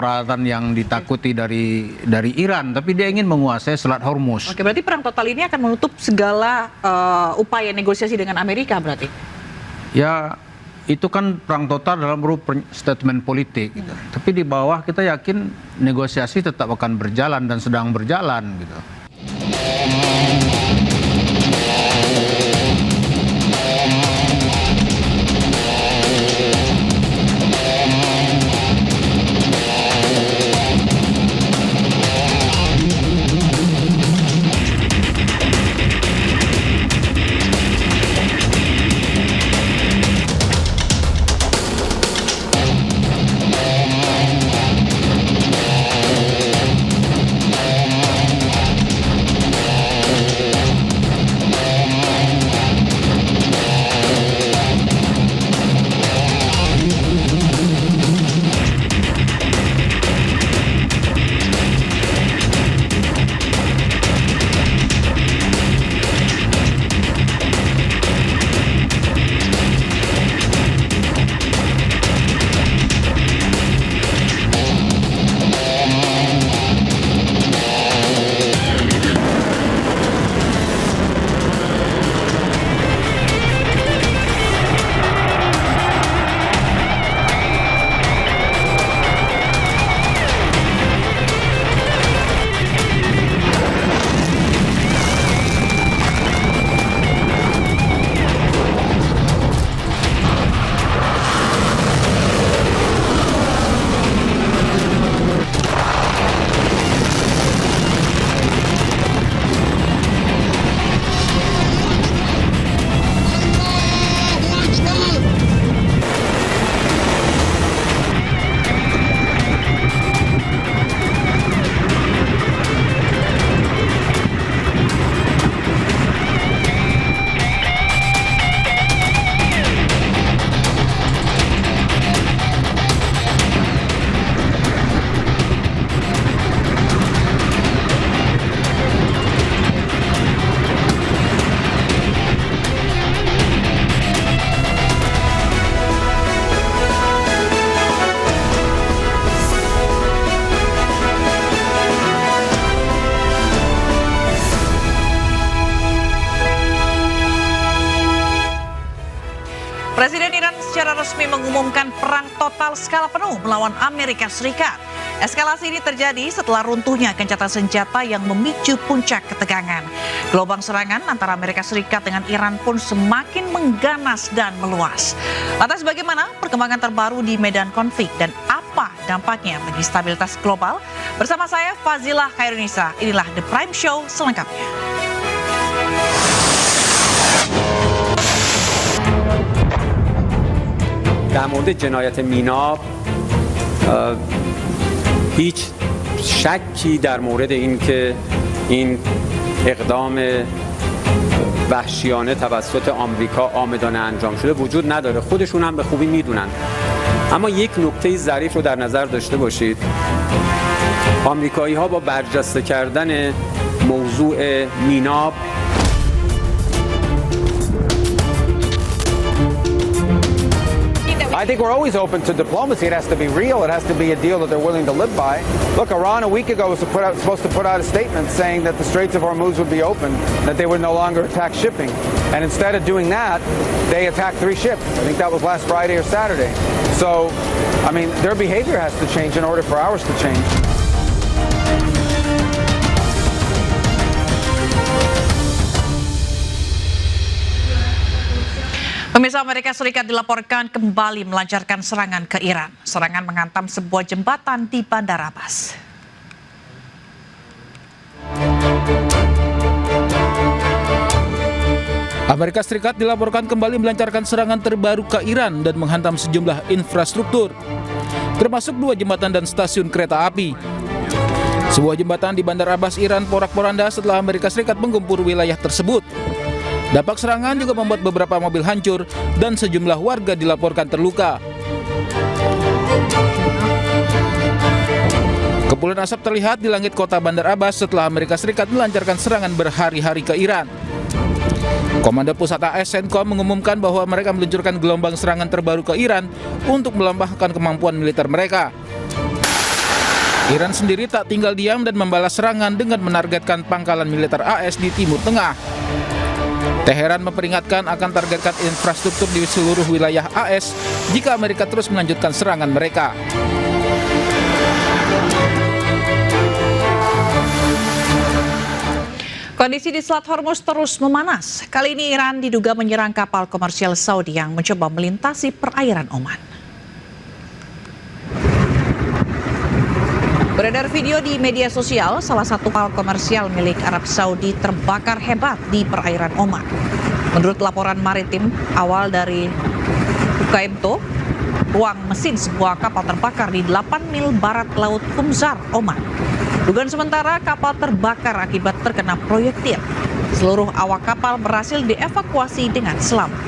peralatan yang ditakuti dari Iran, tapi dia ingin menguasai Selat Hormuz. Oke, berarti perang total ini akan menutup segala upaya negosiasi dengan Amerika berarti? Ya, itu kan perang total dalam berupa statement politik gitu. Tapi di bawah kita yakin negosiasi tetap akan berjalan dan sedang berjalan gitu. Presiden Iran secara resmi mengumumkan perang total skala penuh melawan Amerika Serikat. Eskalasi ini terjadi setelah runtuhnya gencatan senjata yang memicu puncak ketegangan. Gelombang serangan antara Amerika Serikat dengan Iran pun semakin mengganas dan meluas. Lantas bagaimana perkembangan terbaru di medan konflik dan apa dampaknya bagi stabilitas global? Bersama saya Fazilah Khairunisa, inilah The Prime Show selengkapnya. در مورد جنایت میناب هیچ شکی در مورد اینکه این اقدام وحشیانه توسط آمریکا عامدانه انجام شده وجود نداره. خودشون هم به خوبی میدونن. اما یک نکته ظریف رو در نظر داشته باشید. آمریکایی‌ها با برجسته کردن موضوع میناب I think we're always open to diplomacy. It has to be real. It has to be a deal that they're willing to live by. Look, Iran a week ago was supposed to put out a statement saying that the Straits of Hormuz would be open, that they would no longer attack shipping. And instead of doing that, they attacked 3 ships. I think that was last Friday or Saturday. So, I mean, their behavior has to change in order for ours to change. Pemirsa, Amerika Serikat dilaporkan kembali melancarkan serangan ke Iran. Serangan menghantam sebuah jembatan di Bandar Abbas. Amerika Serikat dilaporkan kembali melancarkan serangan terbaru ke Iran dan menghantam sejumlah infrastruktur, termasuk 2 jembatan dan stasiun kereta api. Sebuah jembatan di Bandar Abbas, Iran, porak-poranda setelah Amerika Serikat menggempur wilayah tersebut. Dampak serangan juga membuat beberapa mobil hancur dan sejumlah warga dilaporkan terluka. Kepulan asap terlihat di langit kota Bandar Abbas setelah Amerika Serikat melancarkan serangan berhari-hari ke Iran. Komando Pusat AS CENTCOM mengumumkan bahwa mereka meluncurkan gelombang serangan terbaru ke Iran untuk melemahkan kemampuan militer mereka. Iran sendiri tak tinggal diam dan membalas serangan dengan menargetkan pangkalan militer AS di Timur Tengah. Teheran memperingatkan akan targetkan infrastruktur di seluruh wilayah AS jika Amerika terus melanjutkan serangan mereka. Kondisi di Selat Hormuz terus memanas. Kali ini Iran diduga menyerang kapal komersial Saudi yang mencoba melintasi perairan Oman. Beredar video di media sosial, salah satu kapal komersial milik Arab Saudi terbakar hebat di perairan Oman. Menurut laporan maritim awal dari UKMTO, ruang mesin sebuah kapal terbakar di 8 mil barat laut Khumzar, Oman. Dugaan sementara kapal terbakar akibat terkena proyektil. Seluruh awak kapal berhasil dievakuasi dengan selamat.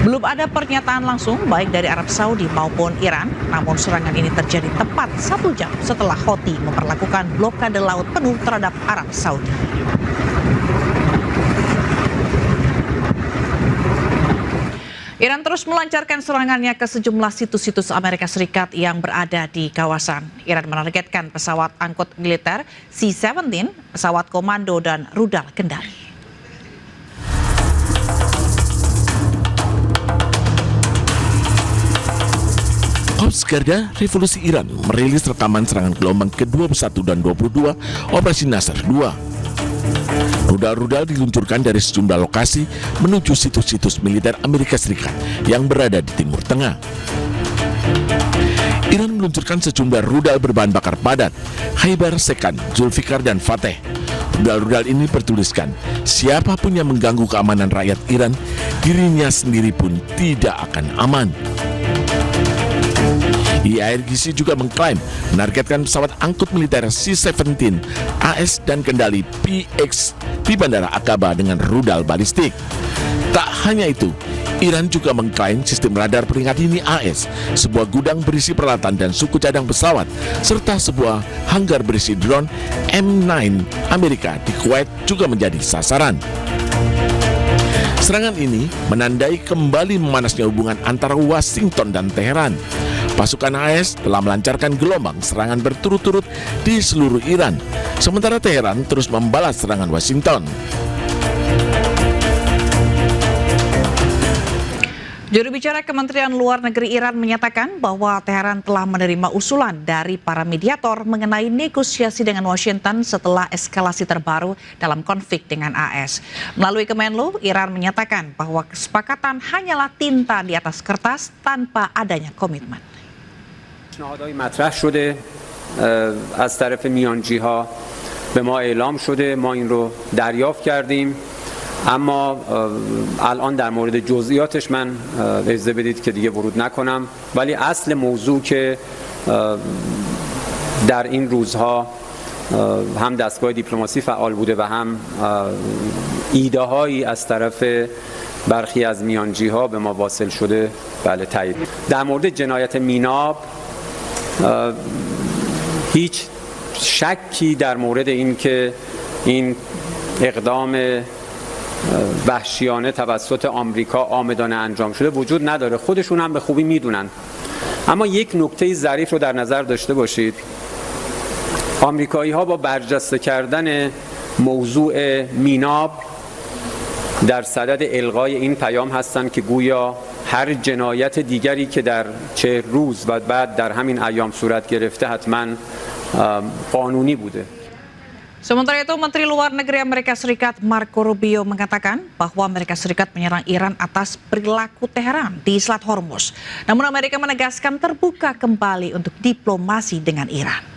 Belum ada pernyataan langsung baik dari Arab Saudi maupun Iran, namun serangan ini terjadi tepat 1 jam setelah Houthi memperlakukan blokade laut penuh terhadap Arab Saudi. Iran terus melancarkan serangannya ke sejumlah situs-situs Amerika Serikat yang berada di kawasan. Iran menargetkan pesawat angkut militer C-17, pesawat komando dan rudal kendali. Korps Garda Revolusi Iran merilis rekaman serangan gelombang ke-21 dan 22 Operasi Nasr 2. Rudal-rudal diluncurkan dari sejumlah lokasi menuju situs-situs militer Amerika Serikat yang berada di Timur Tengah. Iran meluncurkan sejumlah rudal berbahan bakar padat, Khaibar, Sekan, Zulfikar, dan Fateh. Rudal-rudal ini bertuliskan, siapapun yang mengganggu keamanan rakyat Iran, dirinya sendiri pun tidak akan aman. IARGC juga mengklaim menargetkan pesawat angkut militer C-17 AS dan kendali PX di Bandara Aqaba dengan rudal balistik. Tak hanya itu, Iran juga mengklaim sistem radar peringkat dini AS, sebuah gudang berisi peralatan dan suku cadang pesawat, serta sebuah hanggar berisi drone M9 Amerika di Kuwait juga menjadi sasaran. Serangan ini menandai kembali memanasnya hubungan antara Washington dan Teheran. Pasukan AS telah melancarkan gelombang serangan berturut-turut di seluruh Iran, sementara Teheran terus membalas serangan Washington. Juru bicara Kementerian Luar Negeri Iran menyatakan bahwa Teheran telah menerima usulan dari para mediator mengenai negosiasi dengan Washington setelah eskalasi terbaru dalam konflik dengan AS. Melalui Kemenlu, Iran menyatakan bahwa kesepakatan hanyalah tinta di atas kertas tanpa adanya komitmen. پیشنهادهای مطرح شده از طرف میانجی‌ها به ما اعلام شده، ما این رو دریافت کردیم، اما الان در مورد جزئیاتش من اجازه بدید که دیگه ورود نکنم، ولی اصل موضوع که در این روزها هم دستگاه دیپلماسی فعال بوده و هم ایده هایی از طرف برخی از میانجی‌ها به ما واصل شده، بله تایید. در مورد جنایت میناب هیچ شکی در مورد این که این اقدام وحشیانه توسط آمریکا عامدانه انجام شده وجود نداره، خودشون هم به خوبی میدونن. اما یک نکته ظریف رو در نظر داشته باشید، آمریکایی ها با برجسته کردن موضوع میناب در صدد الغای این پیام هستند که گویا هر جنایت دیگری که در 40 روز و بعد در همین ایام صورت گرفته حتما قانونی بوده. Sementara itu, Menteri Luar Negeri Amerika Serikat Marco Rubio mengatakan bahwa Amerika Serikat menyerang Iran atas perilaku Teheran di Selat Hormuz. Namun Amerika menegaskan terbuka kembali untuk diplomasi dengan Iran.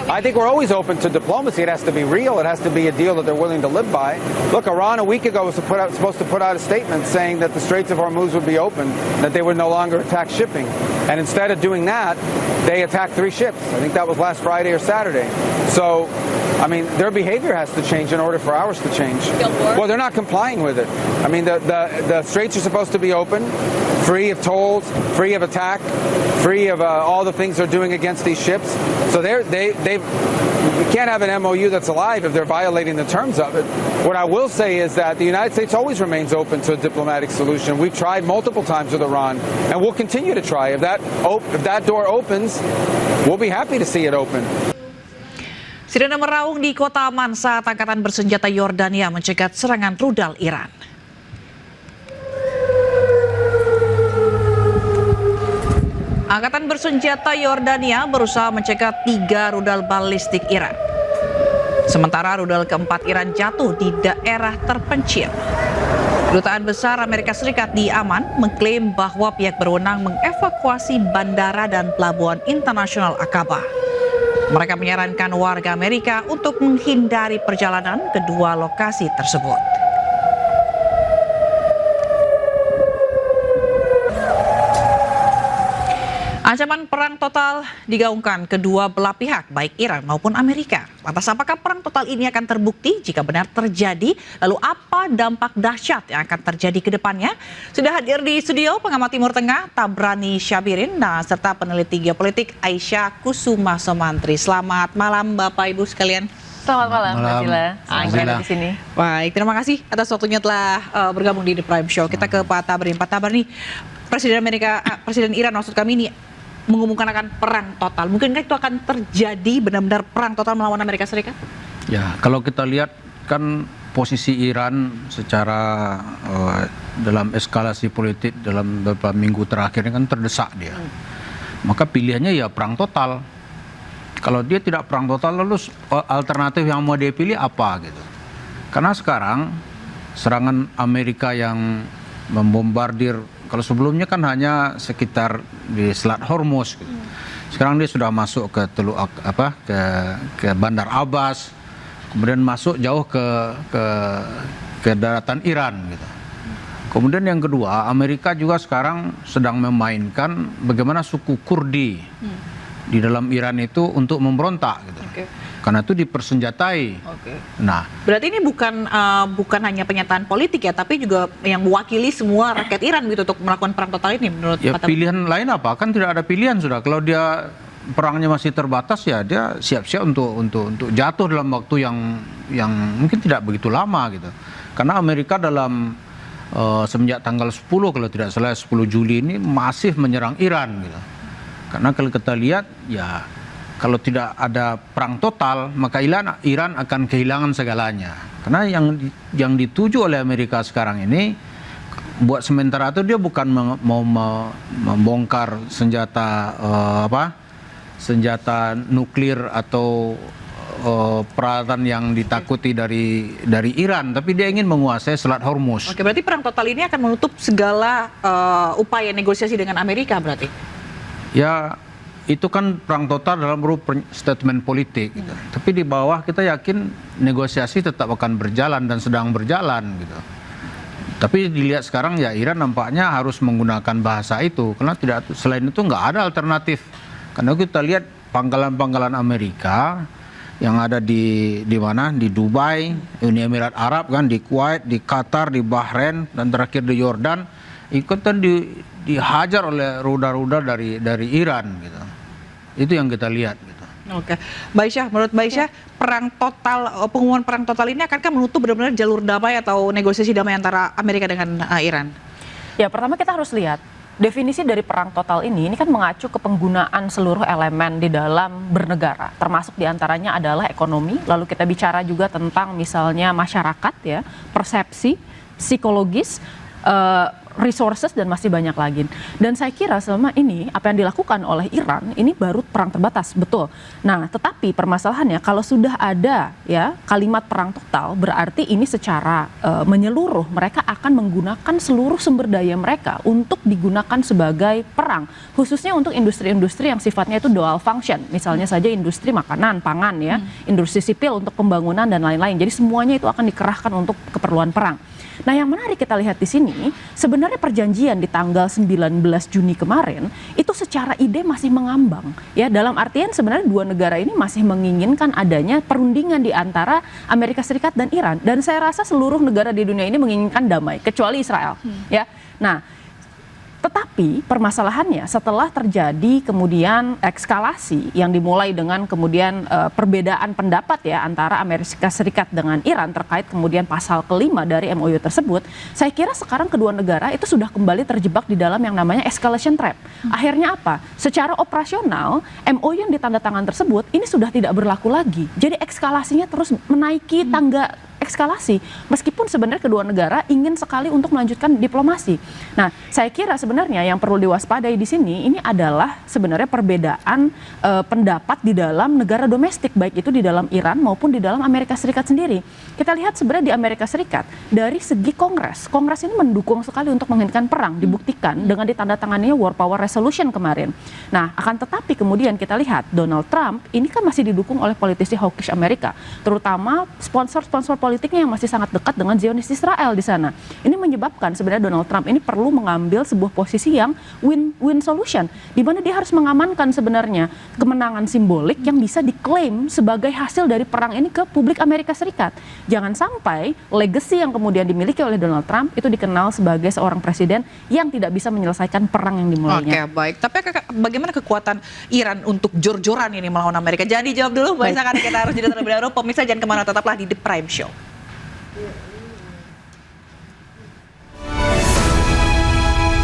I think we're always open to diplomacy. It has to be real. It has to be a deal that they're willing to live by. Look, Iran a week ago was supposed to put out a statement saying that the Straits of Hormuz would be open, that they would no longer attack shipping. And instead of doing that, they attacked 3 ships. I think that was last Friday or Saturday. So, I mean, their behavior has to change in order for ours to change. Well, they're not complying with it. I mean, the straits are supposed to be open, free of tolls, free of attack, free of all the things they're doing against these ships. So we can't have an MOU that's alive if they're violating the terms of it. What I will say is that the United States always remains open to a diplomatic solution. We've tried multiple times with Iran, and we'll continue to try. If that door opens, is, we'll be happy to see it open. Sirena meraung di kota aman saat angkatan bersenjata Yordania mencegat serangan rudal Iran. Angkatan bersenjata Yordania berusaha mencegat 3 rudal balistik Iran. Sementara rudal keempat Iran jatuh di daerah terpencil. Kedutaan Besar Amerika Serikat di Amman mengklaim bahwa pihak berwenang mengevakuasi bandara dan pelabuhan internasional Aqaba. Mereka menyarankan warga Amerika untuk menghindari perjalanan ke 2 lokasi tersebut. Ancaman perang total digaungkan kedua belah pihak, baik Iran maupun Amerika. Lantas apakah perang total ini akan terbukti jika benar terjadi? Lalu apa dampak dahsyat yang akan terjadi ke depannya? Sudah hadir di studio pengamat Timur Tengah Tabrani Syabirin dan serta peneliti geopolitik Aisyah Kusuma Somantri. Selamat malam Bapak Ibu sekalian. Selamat malam, Mbak Zila. Zila. Di sini. Baik, terima kasih atas waktunya telah bergabung di The Prime Show. Kita ke Pak Tabrin. Pak Tabrin, Presiden Iran maksud kami ini mengumumkan akan perang total. Mungkinkah itu akan terjadi benar-benar perang total melawan Amerika Serikat? Ya, kalau kita lihat kan posisi Iran secara dalam eskalasi politik dalam beberapa minggu terakhir ini kan terdesak dia. Maka pilihannya ya perang total. Kalau dia tidak perang total, lalu alternatif yang mau dia pilih apa gitu. Karena sekarang serangan Amerika yang membombardir, kalau sebelumnya kan hanya sekitar di Selat Hormuz gitu. Sekarang dia sudah masuk ke ke Bandar Abbas, kemudian masuk jauh ke daratan Iran gitu. Kemudian yang kedua, Amerika juga sekarang sedang memainkan bagaimana suku Kurdi di dalam Iran itu untuk memberontak gitu. Karena itu dipersenjatai. Nah, berarti ini bukan hanya pernyataan politik ya, tapi juga yang mewakili semua rakyat Iran gitu untuk melakukan perang total ini menurut ya Pak Tabrin. pilihan lain apa? Kan tidak ada pilihan sudah. Kalau dia perangnya masih terbatas ya dia siap-siap untuk jatuh dalam waktu yang mungkin tidak begitu lama gitu. Karena Amerika dalam semenjak tanggal 10 kalau tidak salah 10 Juli ini masih menyerang Iran gitu. Karena kalau kita lihat ya kalau tidak ada perang total, maka Iran akan kehilangan segalanya. Karena yang dituju oleh Amerika sekarang ini, buat sementara itu dia bukan mau membongkar senjata senjata nuklir atau peralatan yang ditakuti dari Iran, tapi dia ingin menguasai Selat Hormuz. Oke, berarti perang total ini akan menutup segala upaya negosiasi dengan Amerika berarti? Ya, itu kan perang total dalam berupa statement politik gitu. Tapi di bawah kita yakin negosiasi tetap akan berjalan dan sedang berjalan gitu. Tapi dilihat sekarang ya Iran nampaknya harus menggunakan bahasa itu karena selain itu nggak ada alternatif. Karena kita lihat pangkalan-pangkalan Amerika yang ada di mana, di Dubai, Uni Emirat Arab kan, di Kuwait, di Qatar, di Bahrain dan terakhir di Yordan ikutan dihajar oleh rudal-rudal dari Iran gitu. Itu yang kita lihat gitu. Oke, Mbak Aisyah, menurut Mbak Aisyah, pengumuman perang total ini akankah menutup benar-benar jalur damai atau negosiasi damai antara Amerika dengan Iran? Ya, pertama kita harus lihat definisi dari perang total ini kan mengacu ke penggunaan seluruh elemen di dalam bernegara, termasuk diantaranya adalah ekonomi. Lalu kita bicara juga tentang misalnya masyarakat ya, persepsi, psikologis, resources dan masih banyak lagi. Dan saya kira selama ini apa yang dilakukan oleh Iran ini baru perang terbatas, betul. Nah, tetapi permasalahannya kalau sudah ada ya kalimat perang total berarti ini secara menyeluruh mereka akan menggunakan seluruh sumber daya mereka untuk digunakan sebagai perang, khususnya untuk industri-industri yang sifatnya itu dual function. Misalnya saja industri makanan, pangan ya, industri sipil untuk pembangunan dan lain-lain. Jadi semuanya itu akan dikerahkan untuk keperluan perang. Nah, yang menarik kita lihat di sini, sebenarnya perjanjian di tanggal 19 Juni kemarin itu secara ide masih mengambang. Ya, dalam artian sebenarnya dua negara ini masih menginginkan adanya perundingan di antara Amerika Serikat dan Iran. Dan saya rasa seluruh negara di dunia ini menginginkan damai, kecuali Israel. Ya, nah Tetapi permasalahannya setelah terjadi kemudian eskalasi yang dimulai dengan kemudian perbedaan pendapat ya antara Amerika Serikat dengan Iran terkait kemudian pasal kelima dari MOU tersebut, saya kira sekarang kedua negara itu sudah kembali terjebak di dalam yang namanya escalation trap. Akhirnya apa? Secara operasional MOU yang ditandatangan tersebut ini sudah tidak berlaku lagi. Jadi eskalasinya terus menaiki tangga eskalasi, meskipun sebenarnya kedua negara ingin sekali untuk melanjutkan diplomasi. Nah, saya kira sebenarnya yang perlu diwaspadai di sini ini adalah sebenarnya perbedaan pendapat di dalam negara domestik, baik itu di dalam Iran maupun di dalam Amerika Serikat sendiri. Kita lihat sebenarnya di Amerika Serikat dari segi Kongres ini mendukung sekali untuk menghentikan perang, dibuktikan dengan ditandatangannya War Power Resolution kemarin. Nah, akan tetapi kemudian kita lihat Donald Trump ini kan masih didukung oleh politisi hawkish Amerika, terutama sponsor-sponsor politiknya yang masih sangat dekat dengan Zionis Israel di sana. Ini menyebabkan sebenarnya Donald Trump ini perlu mengambil sebuah posisi yang win-win solution, di mana dia harus mengamankan sebenarnya kemenangan simbolik yang bisa diklaim sebagai hasil dari perang ini ke publik Amerika Serikat. Jangan sampai legacy yang kemudian dimiliki oleh Donald Trump itu dikenal sebagai seorang presiden yang tidak bisa menyelesaikan perang yang dimulainya. Oke, baik. Tapi bagaimana kekuatan Iran untuk jor-joran ini melawan Amerika? Jadi dijawab dulu, Mbak Isa, karena kita harus jeda terlebih dahulu. Pemirsa jangan kemana, tetaplah di The Prime Show.